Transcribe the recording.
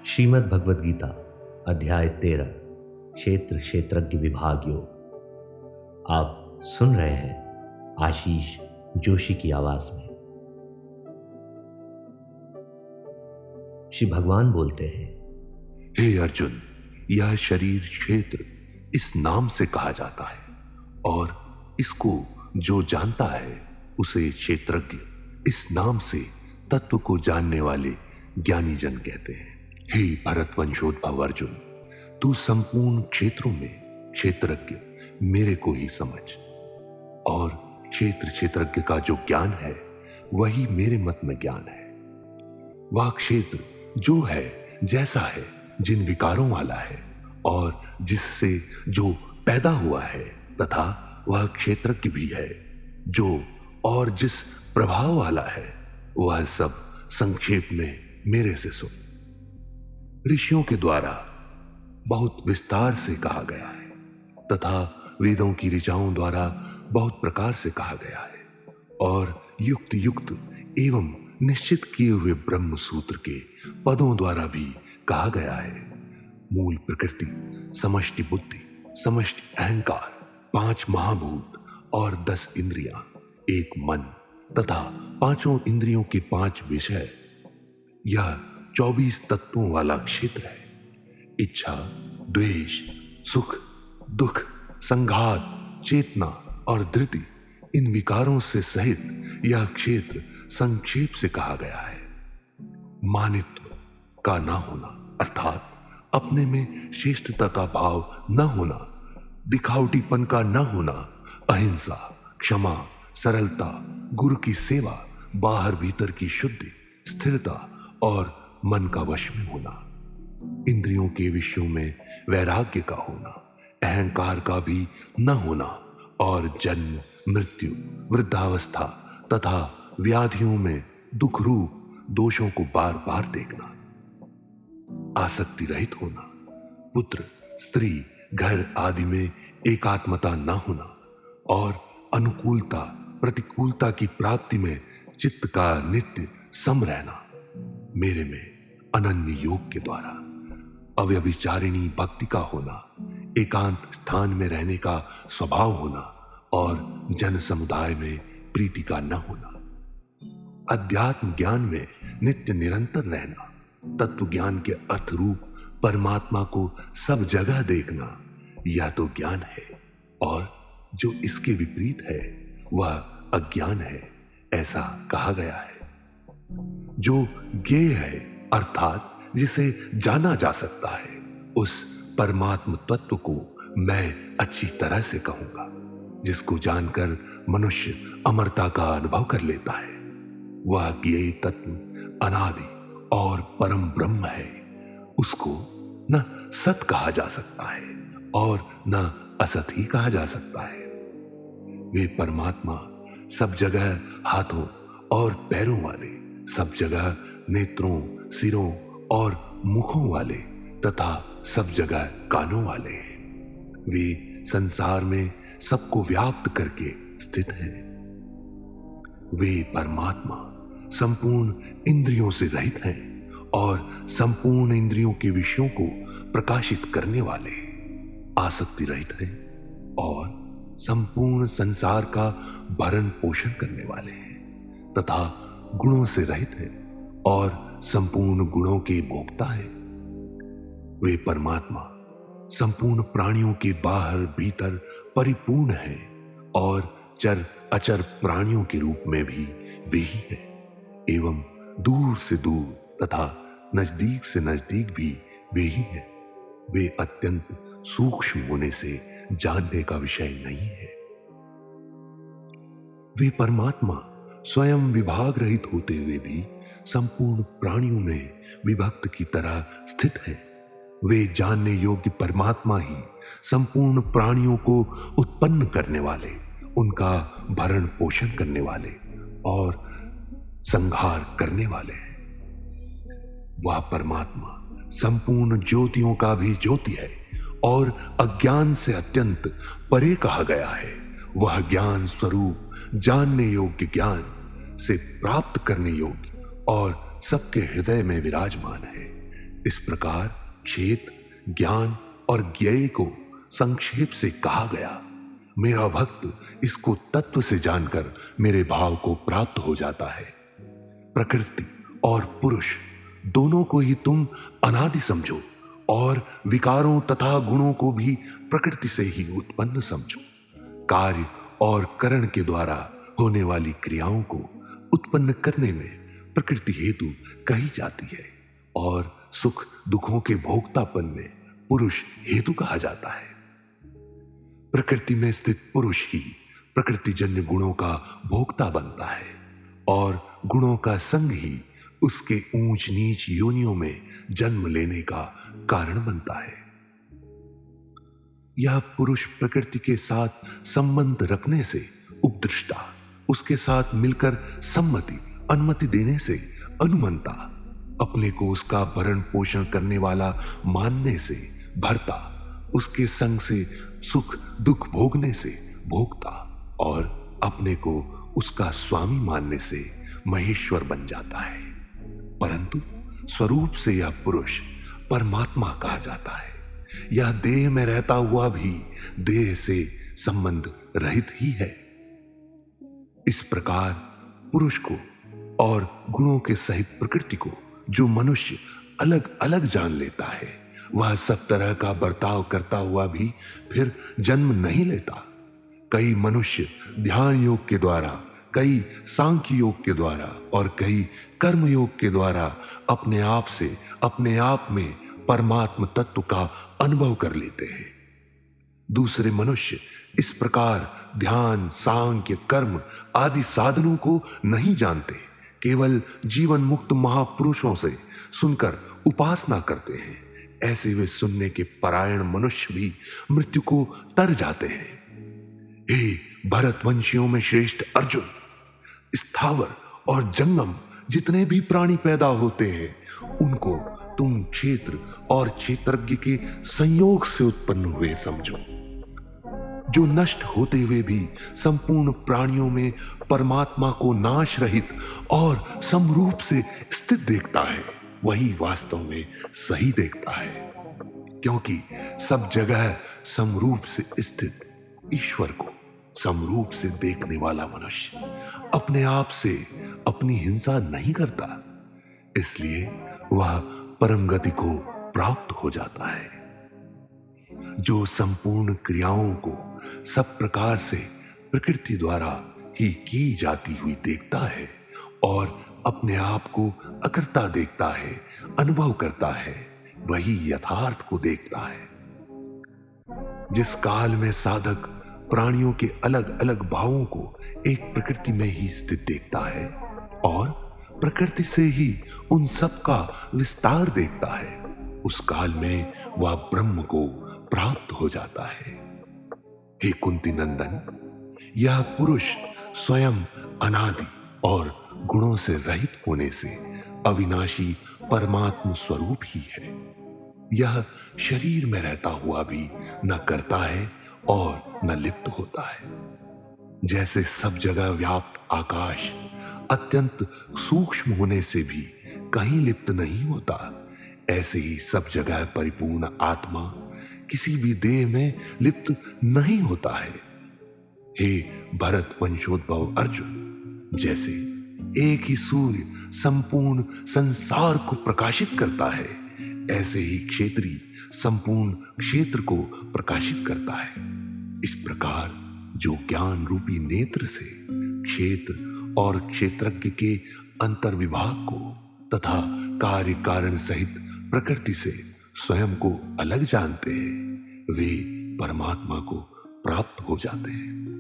श्रीमद् भगवद गीता अध्याय 13 क्षेत्र क्षेत्रज्ञ विभाग योग। आप सुन रहे हैं आशीष जोशी की आवाज में। श्री भगवान बोलते हैं, हे अर्जुन, यह शरीर क्षेत्र इस नाम से कहा जाता है और इसको जो जानता है उसे क्षेत्रज्ञ इस नाम से तत्व को जानने वाले ज्ञानी जन कहते हैं। हे भरत वंशोद्भव अर्जुन, तू संपूर्ण क्षेत्रों में क्षेत्रज्ञ मेरे को ही समझ, और क्षेत्र क्षेत्रज्ञ का जो ज्ञान है वही मेरे मत में ज्ञान है। वह क्षेत्र जो है जैसा है, जिन विकारों वाला है और जिससे जो पैदा हुआ है, तथा वह क्षेत्रज्ञ भी है जो और जिस प्रभाव वाला है, वह सब संक्षेप में मेरे से सुन। ऋषियों के द्वारा बहुत विस्तार से कहा गया है तथा वेदों की ऋचाओं द्वारा बहुत प्रकार से कहा गया है, और युक्त युक्त एवं निश्चित किए हुए ब्रह्म सूत्र के पदों द्वारा भी कहा गया है। मूल प्रकृति, समष्टि बुद्धि, समष्टि अहंकार, 5 महाभूत और 10 इंद्रियां, एक मन तथा 5 इंद्रियों के 5 विषय, यह 24 तत्वों वाला क्षेत्र है। इच्छा, द्वेष, सुख, दुख, संघात, चेतना और धृति, इन विकारों से सहित यह क्षेत्र संक्षेप से कहा गया है। मानित्व का ना होना, अर्थात अपने में श्रेष्ठता का भाव न होना, दिखावटीपन का न होना, अहिंसा, क्षमा, सरलता, गुरु की सेवा, बाहर भीतर की शुद्धि, स्थिरता और मन का वश में होना, इंद्रियों के विषयों में वैराग्य का होना, अहंकार का भी न होना, और जन्म, मृत्यु, वृद्धावस्था तथा व्याधियों में दुख रूप दोषों को बार बार देखना, आसक्ति रहित होना, पुत्र, स्त्री, घर आदि में एकात्मता न होना, और अनुकूलता प्रतिकूलता की प्राप्ति में चित्त का नित्य सम रहना, मेरे में अनन्य योग के द्वारा अव्यभिचारिणी भक्ति का होना, एकांत स्थान में रहने का स्वभाव होना, और जन समुदाय में प्रीति का न होना, अध्यात्म ज्ञान में नित्य निरंतर रहना, तत्व ज्ञान के अर्थ रूप परमात्मा को सब जगह देखना, यह तो ज्ञान है, और जो इसके विपरीत है वह अज्ञान है, ऐसा कहा गया है। जो ज्ञेय है, अर्थात जिसे जाना जा सकता है, उस परमात्म तत्व को मैं अच्छी तरह से कहूंगा, जिसको जानकर मनुष्य अमरता का अनुभव कर लेता है। वह ज्ञेय तत्व अनादि और परम ब्रह्म है। उसको न सत कहा जा सकता है और न असत ही कहा जा सकता है। वे परमात्मा सब जगह हाथों और पैरों वाले, सब जगह नेत्रों, सिरों और मुखों वाले तथा सब जगह कानों वाले हैं। वे संसार में सबको व्याप्त करके स्थित हैं। वे परमात्मा संपूर्ण इंद्रियों से रहित हैं और संपूर्ण इंद्रियों के विषयों को प्रकाशित करने वाले, आसक्ति रहित हैं और संपूर्ण संसार का भरण पोषण करने वाले हैं, तथा गुणों से रहित हैं और संपूर्ण गुणों के भोक्ता हैं। वे परमात्मा संपूर्ण प्राणियों के बाहर भीतर परिपूर्ण हैं और चर अचर प्राणियों के रूप में भी वे ही हैं, एवं दूर से दूर तथा नजदीक से नजदीक भी वे ही हैं। वे अत्यंत सूक्ष्म होने से जानने का विषय नहीं है। वे परमात्मा स्वयं विभाग रहित होते हुए भी संपूर्ण प्राणियों में विभक्त की तरह स्थित है। वे जानने योग्य परमात्मा ही संपूर्ण प्राणियों को उत्पन्न करने वाले, उनका भरण पोषण करने वाले और संहार करने वाले हैं। वह परमात्मा संपूर्ण ज्योतियों का भी ज्योति है और अज्ञान से अत्यंत परे कहा गया है। वह ज्ञान स्वरूप जानने योग्य ज्ञान से प्राप्त करने योग्य और सबके हृदय में विराजमान है। इस प्रकार क्षेत्र, ज्ञान और ज्ञेय को संक्षेप से कहा गया। मेरा भक्त इसको तत्व से जानकर मेरे भाव को प्राप्त हो जाता है। प्रकृति और पुरुष दोनों को ही तुम अनादि समझो और विकारों तथा गुणों को भी प्रकृति से ही उत्पन्न समझो। कार्य और करण के द्वारा होने वाली क्रियाओं को उत्पन्न करने में प्रकृति हेतु कही जाती है और सुख दुखों के भोक्तापन में पुरुष हेतु कहा जाता है। प्रकृति में स्थित पुरुष ही प्रकृतिजन्य गुणों का भोक्ता बनता है और गुणों का संग ही उसके ऊंच नीच योनियों में जन्म लेने का कारण बनता है। यह पुरुष प्रकृति के साथ संबंध रखने से उपदृष्टा, उसके साथ मिलकर सम्मति अनुमति देने से अनुमंता, अपने को उसका भरण पोषण करने वाला मानने से भर्ता, उसके संग से सुख दुख भोगने से भोक्ता और अपने को उसका स्वामी मानने से महेश्वर बन जाता है। परंतु स्वरूप से यह पुरुष परमात्मा कहा जाता है। यह देह में रहता हुआ भी देह से संबंध रहित ही है। इस प्रकार पुरुष को और गुणों के सहित प्रकृति को जो मनुष्य अलग अलग जान लेता है, वह सब तरह का बर्ताव करता हुआ भी फिर जन्म नहीं लेता। कई मनुष्य ध्यान योग के द्वारा, कई सांख्य योग के द्वारा और कई कर्म योग के द्वारा अपने आप से अपने आप में परमात्म तत्व का अनुभव कर लेते हैं। दूसरे मनुष्य इस प्रकार ध्यान, सांख्य, कर्म आदि साधनों को नहीं जानते, केवल जीवन मुक्त महापुरुषों से सुनकर उपासना करते हैं। ऐसे वे सुनने के परायण मनुष्य भी मृत्यु को तर जाते हैं। हे भरतवंशियों में श्रेष्ठ अर्जुन, स्थावर और जंगम जितने भी प्राणी पैदा होते हैं, उनको तुम क्षेत्र और क्षेत्रज्ञ के संयोग से उत्पन्न हुए समझो। जो नष्ट होते हुए भी संपूर्ण प्राणियों में परमात्मा को नाश रहित और समरूप से स्थित देखता है, वही वास्तव में सही देखता है। क्योंकि सब जगह समरूप से स्थित ईश्वर को समरूप से देखने वाला मनुष्य अपने आप से अपनी हिंसा नहीं करता, इसलिए वह परम गति को प्राप्त हो जाता है। जो संपूर्ण क्रियाओं को सब प्रकार से प्रकृति द्वारा ही की जाती हुई देखता है और अपने आप को अकर्ता देखता है, अनुभव करता है, वही यथार्थ को देखता है। जिस काल में साधक प्राणियों के अलग अलग भावों को एक प्रकृति में ही स्थित देखता है और प्रकृति से ही उन सब का विस्तार देखता है, उस काल में वह ब्रह्म को प्राप्त हो जाता है। हे कुंती नंदन, यह पुरुष स्वयं अनादि और गुणों से रहित होने से अविनाशी परमात्म स्वरूप ही है। यह शरीर में रहता हुआ भी न करता है और न लिप्त होता है। जैसे सब जगह व्याप्त आकाश अत्यंत सूक्ष्म होने से भी कहीं लिप्त नहीं होता, ऐसे ही सब जगह परिपूर्ण आत्मा किसी भी देह में लिप्त नहीं होता है। हे भरत वंशोद्भव अर्जुन, जैसे एक ही सूर्य संपूर्ण संसार को प्रकाशित करता है, ऐसे ही क्षेत्री संपूर्ण क्षेत्र को प्रकाशित करता है। इस प्रकार जो ज्ञान रूपी नेत्र से क्षेत्र और क्षेत्रज्ञ के अंतर विभाग को तथा कार्य कारण सहित प्रकृति से स्वयं को अलग जानते हैं, वे परमात्मा को प्राप्त हो जाते हैं।